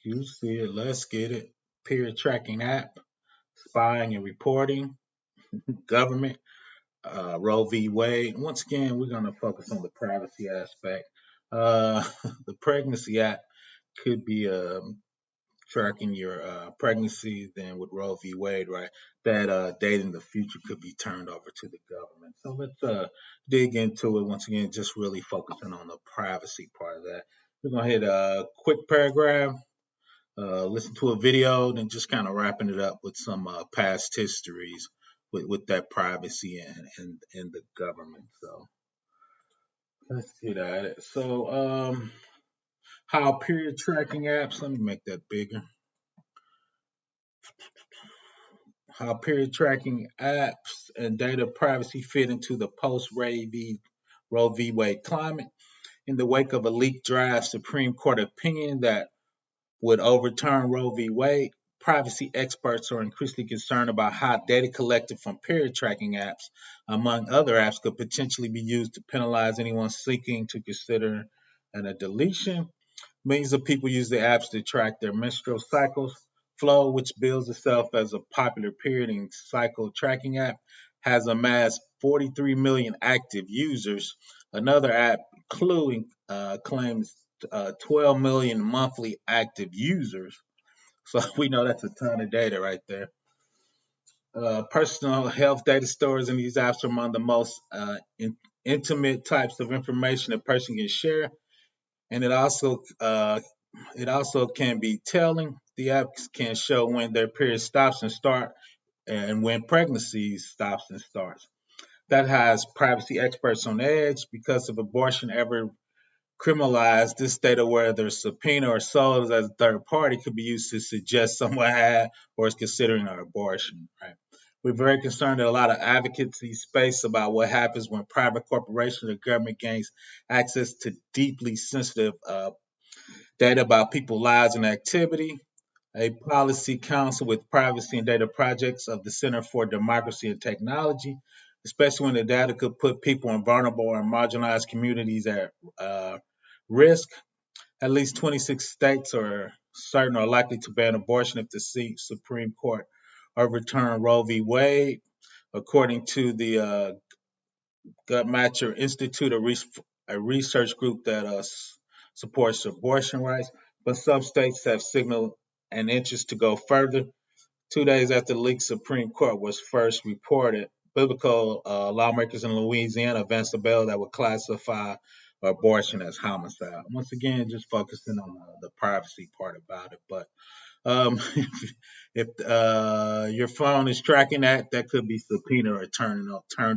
You see it. Let's get it. Period tracking app, spying and reporting, government, Roe v. Wade. Once again, we're going to focus on the privacy aspect. Uh, the pregnancy app could be tracking your pregnancy. Then with Roe v. Wade, right, that data in the future could be turned over to the government. So let's dig into it once again, just really focusing on the privacy part of that. We're going to hit a quick paragraph, listen to a video, then just kind of wrapping it up with some past histories with that privacy and the government. So let's get at it. So how period tracking apps, let me make that bigger. How period tracking apps and data privacy fit into the post-Roe v. Wade climate. In the wake of a leaked draft Supreme Court opinion that would overturn Roe v. Wade, privacy experts are increasingly concerned about how data collected from period tracking apps, among other apps, could potentially be used to penalize anyone seeking to consider a deletion. Millions of people use the apps to track their menstrual cycles. Flow, which bills itself as a popular period and cycle tracking app, has amassed 43 million active users. Another app, Clue, claims 12 million monthly active users. So we know that's a ton of data right there. Personal health data stores in these apps are among the most intimate types of information a person can share, and it also can be telling. The apps can show when their period stops and start, and when pregnancy stops and starts. That has privacy experts on edge because if abortion ever criminalized, this data, whether subpoena or sold as a third party, could be used to suggest someone had or is considering an abortion. Right? We're very concerned that a lot of advocacy space about what happens when private corporations or government gains access to deeply sensitive data about people's lives and activity. A policy council with privacy and data projects of the Center for Democracy and Technology, especially when the data could put people in vulnerable or marginalized communities at risk. At least 26 states are certain or likely to ban abortion if the Supreme Court overturn Roe v. Wade. According to the Guttmacher Institute, a research group that supports abortion rights, but some states have signaled an interest to go further. 2 days after the leaked Supreme Court was first reported, biblical lawmakers in Louisiana advanced a bill that would classify abortion as homicide. Once again, just focusing on the privacy part about it. But if your phone is tracking that, that could be subpoenaed or turned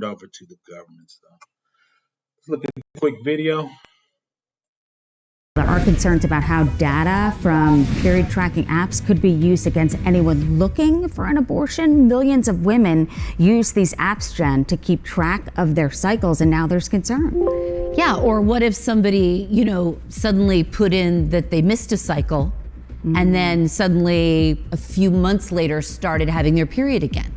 over to the government. So let's look at a quick video. There are concerns about how data from period tracking apps could be used against anyone looking for an abortion. Millions of women use these apps, Jen, to keep track of their cycles, and now there's concern. Yeah, or what if somebody, suddenly put in that they missed a cycle and then suddenly a few months later started having their period again?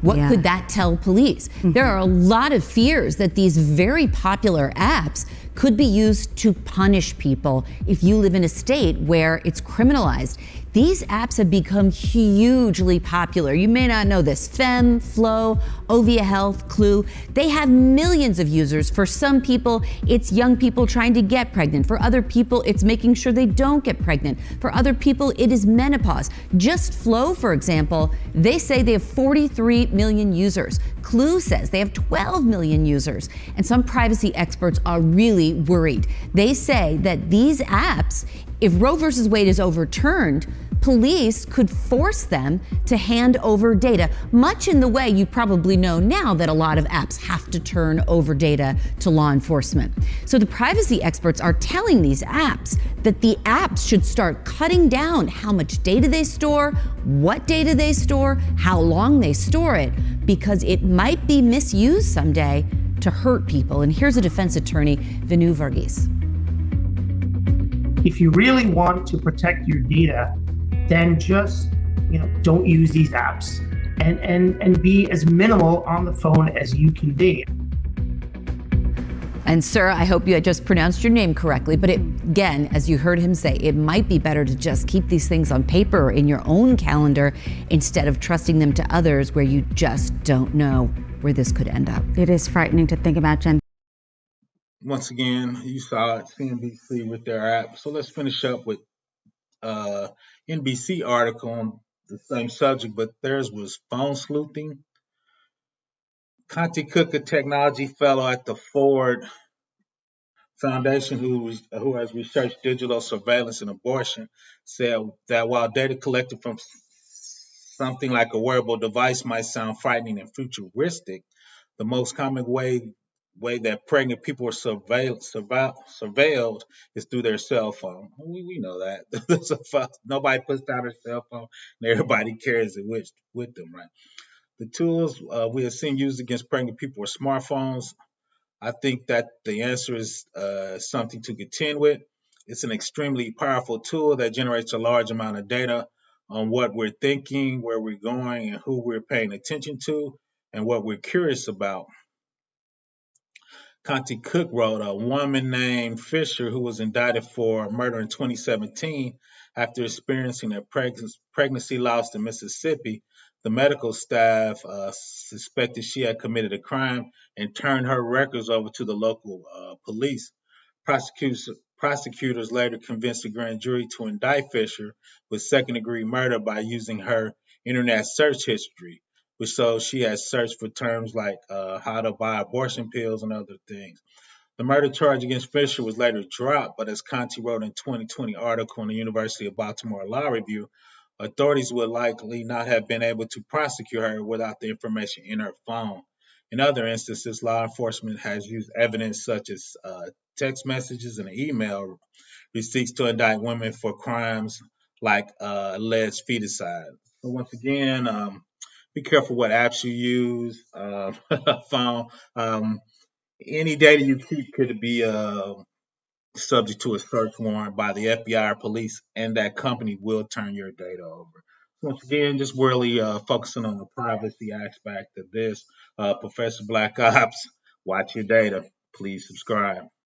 What could that tell police? There are a lot of fears that these very popular apps could be used to punish people if you live in a state where it's criminalized. These apps have become hugely popular. You may not know this. Fem, Flow, Ovia Health, Clue, they have millions of users. For some people, it's young people trying to get pregnant. For other people, it's making sure they don't get pregnant. For other people, it is menopause. Just Flow, for example, they say they have 43 million users. Clue says they have 12 million users. And some privacy experts are really worried. They say that these apps, if Roe versus Wade is overturned, police could force them to hand over data, much in the way you probably know now that a lot of apps have to turn over data to law enforcement. So the privacy experts are telling these apps that the apps should start cutting down how much data they store, what data they store, how long they store it, because it might be misused someday to hurt people. And here's a defense attorney, Vinu Varghese. If you really want to protect your data, then just don't use these apps and be as minimal on the phone as you can be. And sir, I hope you had just pronounced your name correctly, but again, as you heard him say, it might be better to just keep these things on paper or in your own calendar instead of trusting them to others where you just don't know where this could end up. It is frightening to think about, Jen. Once again, you saw it, CNBC with their app. So let's finish up with NBC article on the same subject, but theirs was phone sleuthing. Conti Cook, a technology fellow at the Ford Foundation, who has researched digital surveillance and abortion, said that while data collected from something like a wearable device might sound frightening and futuristic, the most common way that pregnant people are surveilled is through their cell phone. We know that. Nobody puts down their cell phone, and everybody carries it with them, right? The tools we have seen used against pregnant people are smartphones. I think that the answer is something to contend with. It's an extremely powerful tool that generates a large amount of data on what we're thinking, where we're going, and who we're paying attention to, and what we're curious about. Conti Cook wrote, a woman named Fisher, who was indicted for murder in 2017 after experiencing a pregnancy loss in Mississippi. The medical staff suspected she had committed a crime and turned her records over to the local police. Prosecutors later convinced the grand jury to indict Fisher with second-degree murder by using her internet search history, which shows she had searched for terms like how to buy abortion pills and other things. The murder charge against Fisher was later dropped, but as Conti wrote in a 2020 article in the University of Baltimore Law Review, authorities would likely not have been able to prosecute her without the information in her phone. In other instances, law enforcement has used evidence such as text messages and email receipts to indict women for crimes like alleged feticide. So once again, be careful what apps you use, phone. Any data you keep could be subject to a search warrant by the FBI or police, and that company will turn your data over. Once again, just really focusing on the privacy aspect of this. Professor Black Ops, watch your data. Please subscribe.